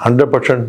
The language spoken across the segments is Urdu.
100%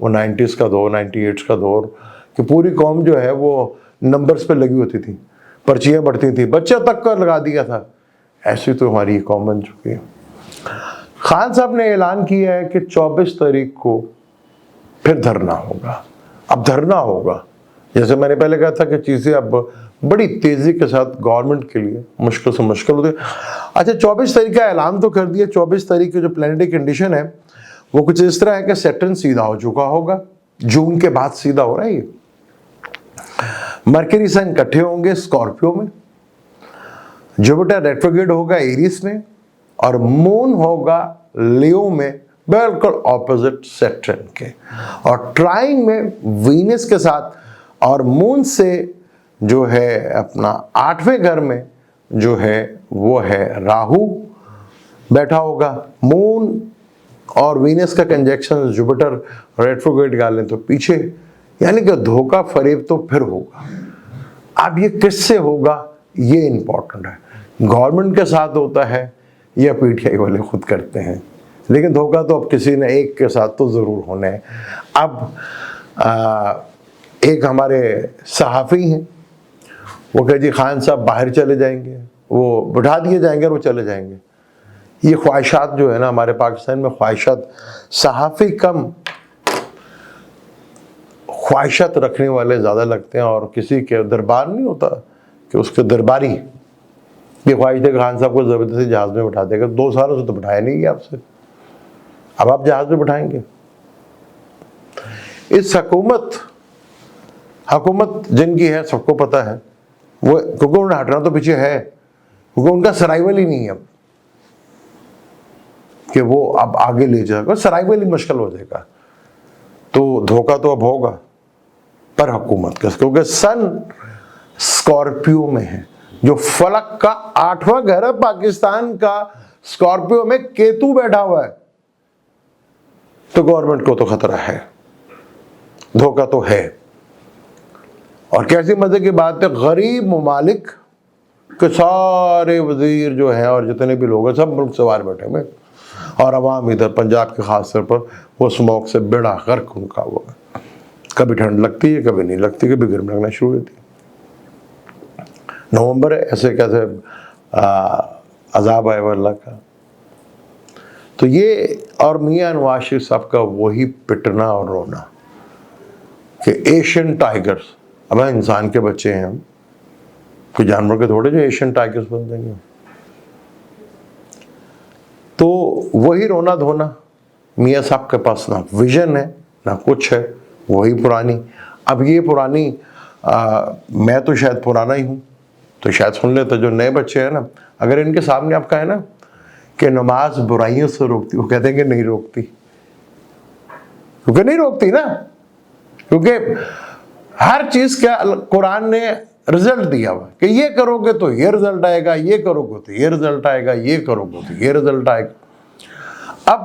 وہ 90s کا دور 98s کا دور کہ پوری قوم جو ہے وہ نمبرز پہ لگی ہوتی تھی, پرچیاں بڑھتی تھیں, بچہ تک کا لگا دیا تھا. ایسی تو ہماری یہ قوم بن چکی ہے. خان صاحب نے اعلان کیا ہے کہ 24 تاریخ کو پھر دھرنا ہوگا. اب دھرنا ہوگا, جیسے میں نے پہلے کہا تھا کہ چیزیں اب بڑی تیزی کے ساتھ گورنمنٹ کے لیے مشکل سے مشکل ہوتی ہے. اچھا 24 تاریخ کا اعلان تو کر دیا. 24 تاریخ کی جو پلانٹری کنڈیشن ہے وہ کچھ اس طرح ہے کہ سیٹرن سیدھا ہو چکا ہوگا, جون کے بعد سیدھا ہو رہا ہے. یہ مرکری سن اکٹھے ہوں گے اسکارپیو میں, جوپیٹر ریٹروگریڈ ہوگا ایریس میں, اور مون ہوگا لیو میں, بالکل اپوزٹ سیٹرن کے, اور ٹرائنگ میں وینس کے ساتھ, اور مون سے جو ہے اپنا 8ویں گھر میں جو ہے وہ ہے راہو بیٹھا ہوگا. مون اور وینس کا کنجیکشن جوپیٹر ریٹروگریڈ گالیں تو پیچھے, یعنی کہ دھوکہ فریب تو پھر ہوگا. اب یہ کس سے ہوگا یہ امپورٹنٹ ہے, گورنمنٹ کے ساتھ ہوتا ہے یا پی ٹی آئی والے خود کرتے ہیں, لیکن دھوکہ تو اب کسی نے ایک کے ساتھ تو ضرور ہونا ہے. اب ایک ہمارے صحافی ہیں وہ کہ جی خان صاحب باہر چلے جائیں گے, وہ بٹھا دیے جائیں گے اور وہ چلے جائیں گے. یہ خواہشات جو ہے نا ہمارے پاکستان میں, خواہشات, صحافی کم خواہشات رکھنے والے زیادہ لگتے ہیں, اور کسی کے دربار نہیں ہوتا کہ اس کے درباری یہ خواہش ہے کہ خان صاحب کو زبردستی جہاز میں بٹھا دے گا. 2 سالوں سے تو بٹھایا نہیں گیا آپ سے, اب آپ جہاز میں بٹھائیں گے. اس حکومت جن کی ہے سب کو پتہ ہے, وہ کیونکہ انہیں ہٹنا تو پیچھے ہے, کیونکہ ان کا سرائیول ہی نہیں ہے اب کہ وہ اب آگے لے جائے گا, سرائیول ہی مشکل ہو جائے گا. تو دھوکہ تو اب ہوگا پر حکومت کا, کیونکہ سن اسکارپیو میں ہے, جو فلک کا 8واں گھر ہے پاکستان کا, اسکارپیو میں کیتو بیٹھا ہوا ہے. تو گورنمنٹ کو تو خطرہ ہے, دھوکہ تو ہے. اور کیسی مزے کی بات ہے, غریب ممالک کے سارے وزیر جو ہیں اور جتنے بھی لوگ ہیں سب ملک سے باہر بیٹھے ہوئے, اور عوام ادھر پنجاب کے خاص طور پر وہ اسموک سے بیڑا غرق ان کا ہوا ہے. کبھی ٹھنڈ لگتی ہے, کبھی نہیں لگتی, کبھی گرم لگنا شروع ہوتی ہے. نومبر ہے, ایسے کیسے عذاب آئے وہ اللہ کا. تو یہ, اور میاں نواز شریف صاحب کا وہی پٹنا اور رونا کہ ایشین ٹائیگرز, اب انسان کے بچے ہیں ہم, کوئی جانور کے تھوڑے جو ایشین ٹائیگرز بن جائیں گے. تو وہی رونا دھونا, میاں صاحب کے پاس نہ ویژن ہے نہ کچھ ہے, وہی پرانی. اب یہ پرانی, میں تو شاید پرانا ہی ہوں تو شاید سن لیتا, جو نئے بچے ہیں نا, اگر ان کے سامنے آپ کہیں نا کہ نماز برائیوں سے روکتی, وہ کہتے ہیں کہ نہیں روکتی, کیونکہ نہیں روکتی نا, کیونکہ ہر چیز کا قرآن نے رزلٹ دیا ہوا کہ یہ کرو گے تو یہ رزلٹ آئے گا, یہ کرو گے تو یہ رزلٹ آئے گا, یہ کرو گے تو یہ رزلٹ آئے گا. اب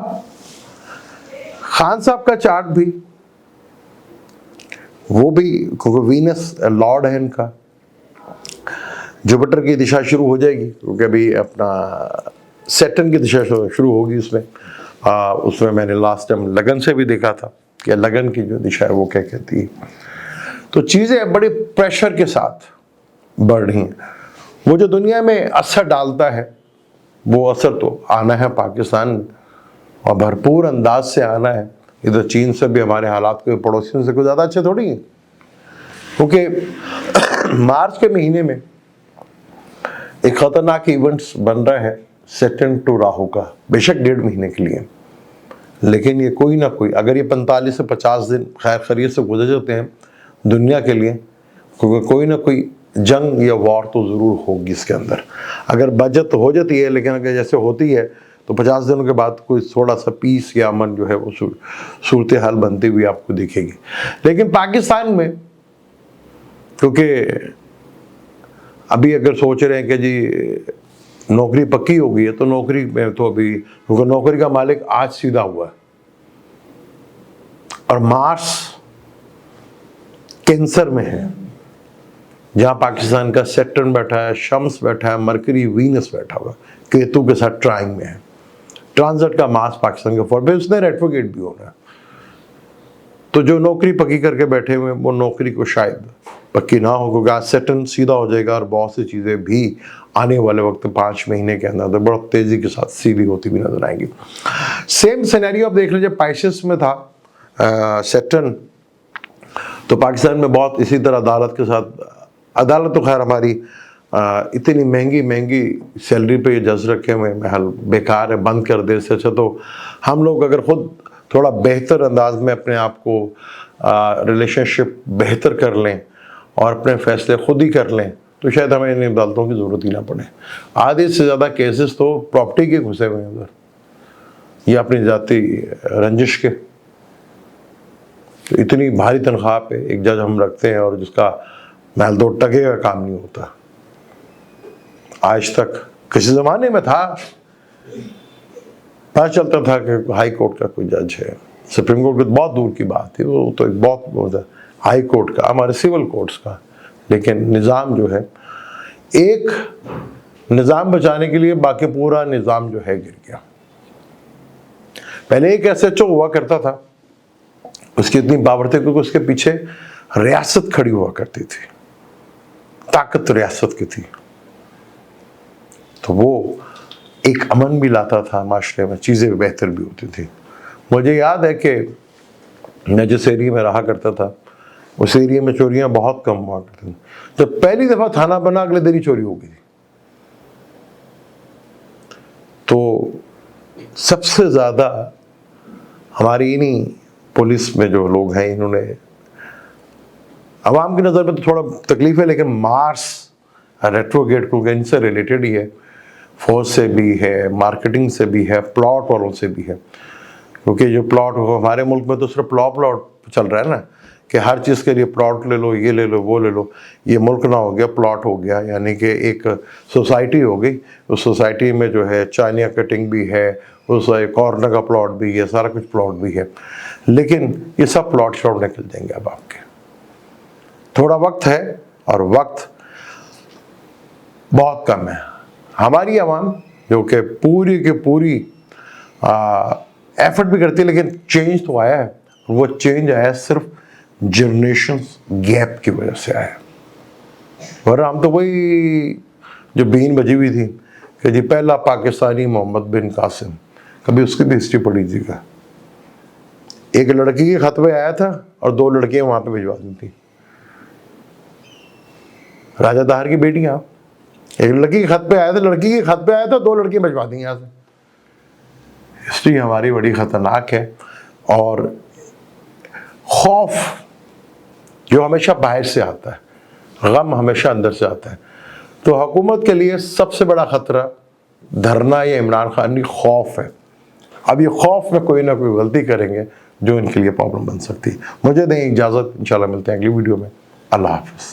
خان صاحب کا چارٹ بھی, وہ بھی کیونکہ وینس لارڈ ہے ان کا, جوپیٹر کی دشا شروع ہو جائے گی, کیونکہ ابھی اپنا سیٹرن کی دشا شروع ہوگی اس میں نے لاسٹ ٹائم لگن سے بھی دیکھا تھا کہ لگن کی جو دشا ہے وہ کیا کہتی ہے. تو چیزیں بڑے پریشر کے ساتھ بڑھ رہی ہیں. وہ جو دنیا میں اثر ڈالتا ہے وہ اثر تو آنا ہے پاکستان, اور بھرپور انداز سے آنا ہے. ادھر چین سے بھی ہمارے حالات کو پڑوسیوں سے کوئی زیادہ اچھے تھوڑی ہیں, کیونکہ مارچ کے مہینے میں ایک خطرناک ایونٹس بن رہا ہے سیٹرن ٹو راہو کا, بے شک 1.5 مہینے کے لیے, لیکن یہ کوئی نہ کوئی, اگر یہ 45 سے 50 دن خیر خیریت سے گزر جاتے ہیں دنیا کے لیے, کیونکہ کوئی نہ کوئی جنگ یا وار تو ضرور ہوگی اس کے اندر. اگر بچت ہو جاتی ہے, لیکن اگر جیسے ہوتی ہے تو 50 دنوں کے بعد کوئی تھوڑا سا پیس یا امن جو ہے وہ صورتحال بنتی ہوئی آپ کو دکھے گی. لیکن پاکستان میں کیونکہ ابھی اگر سوچ رہے ہیں کہ جی نوکری پکی ہو گئی ہے, تو نوکری میں تو ابھی, کیونکہ نوکری کا مالک آج سیدھا ہوا ہے, اور مارس کینسر میں ہے, جہاں پاکستان کا سیٹرن بیٹھا ہے, شمس بیٹھا ہے, مرکری وینس بیٹھا ہوا ہے, کیتو کے ساتھ ٹرائنگ میں ہے. ٹرانزٹ کا ماس پاکستان کے فور پہ اس نے ریٹروگیٹ بھی ہونا ہے. تو جو نوکری پکی کر کے بیٹھے ہوئے وہ نوکری کو شاید پکی نہ ہو، کیونکہ آج سیٹن سیدھا ہو جائے گا اور بہت سی چیزیں بھی آنے والے وقت 5 مہینے کے اندر بہت تیزی کے ساتھ سیدھی ہوتی بھی نظر آئیں گی۔ سیم سینیریو آپ دیکھ لیجیے پائسس میں تھا سیٹن، تو پاکستان میں بہت اسی طرح عدالت کے ساتھ، عدالت تو خیر ہماری اتنی مہنگی سیلری پہ یہ جج رکھے ہوئے محل بیکار ہے، بند کر دے، سے اچھا تو ہم لوگ اگر خود تھوڑا بہتر انداز میں اپنے آپ کو ریلیشن شپ بہتر کر لیں اور اپنے فیصلے خود ہی کر لیں تو شاید ہمیں ان عدالتوں کی ضرورت ہی نہ پڑے۔ آدھے سے زیادہ کیسز تو پراپرٹی کے گھسے ہوئے ہیں ادھر، یا اپنی ذاتی رنجش کے۔ تو اتنی بھاری تنخواہ پہ ایک جج ہم رکھتے ہیں اور جس کا محل 2 ٹکے کا کام نہیں ہوتا۔ آج تک کسی زمانے میں تھا، پتہ چلتا تھا کہ ہائی کورٹ کا کوئی جج ہے، سپریم کورٹ کی بہت دور کی بات تھی، وہ تو ایک بہت ہائی کورٹ کا، ہمارے سول کورٹس کا۔ لیکن نظام جو ہے، ایک نظام بچانے کے لیے باقی پورا نظام جو ہے گر گیا۔ پہلے ایک ایس ایچ او ہوا کرتا تھا، اس کی اتنی پاور تھی کیونکہ اس کے پیچھے ریاست کھڑی ہوا کرتی تھی، طاقت ریاست کی تھی، تو وہ ایک امن بھی لاتا تھا معاشرے میں، چیزیں بہتر بھی ہوتی تھی۔ مجھے یاد ہے کہ میں جس ایریے میں رہا کرتا تھا اس ایریے میں چوریاں بہت کم ہوا کرتی تھیں۔ جب پہلی دفعہ تھانہ بنا اگلے دن ہی چوری ہو گئی تھی۔ تو سب سے زیادہ ہماری انہی پولیس میں جو لوگ ہیں، انہوں نے عوام کی نظر میں تو تھوڑا تکلیف ہے، لیکن مارس ریٹرو گیٹ کو ان سے ریلیٹڈ ہی ہے، فوج سے بھی ہے، مارکیٹنگ سے بھی ہے، پلاٹ والوں سے بھی ہے، کیونکہ جو پلاٹ ہمارے ملک میں تو صرف پلاٹ چل رہا ہے نا، کہ ہر چیز کے لیے پلاٹ لے لو، یہ لے لو، وہ لے لو۔ یہ ملک نہ ہو گیا، پلاٹ ہو گیا، یعنی کہ ایک سوسائٹی ہو گئی، اس سوسائٹی میں جو ہے چائنیا کٹنگ بھی ہے، اس کارنر کا پلاٹ بھی ہے، سارا کچھ پلاٹ بھی ہے، لیکن یہ سب پلاٹ شاٹ نکل جائیں گے اب آپ کے۔ تھوڑا وقت ہے اور وقت بہت کم ہے۔ ہماری عوام جو کہ پوری کی پوری ایفرٹ بھی کرتی ہے، لیکن چینج تو آیا ہے، وہ چینج آیا ہے صرف جنریشن گیپ کی وجہ سے آیا ہے۔ ورنہ ہم تو وہی جو بین بجی ہوئی تھی کہ جی پہلا پاکستانی محمد بن قاسم، کبھی اس کی بھی ہسٹری پڑھی تھی کا، ایک لڑکی کے خط پہ آیا تھا اور 2 لڑکیاں وہاں پہ بھجوا دی تھی، راجہ دہر کی بیٹیاں، ایک لڑکی کے خط پہ آیا تھا، لڑکی کے خط پہ آیا تھا، 2 لڑکیاں بھجوا دی یہاں سے۔ ہسٹری ہماری بڑی خطرناک ہے، اور خوف جو ہمیشہ باہر سے آتا ہے، غم ہمیشہ اندر سے آتا ہے۔ تو حکومت کے لیے سب سے بڑا خطرہ دھرنا یا عمران خان کی خوف ہے۔ اب یہ خوف میں کوئی نہ کوئی غلطی کریں گے جو ان کے لیے پرابلم بن سکتی ہے۔ مجھے دیں اجازت، انشاءاللہ ملتے ہیں اگلی ویڈیو میں۔ اللہ حافظ۔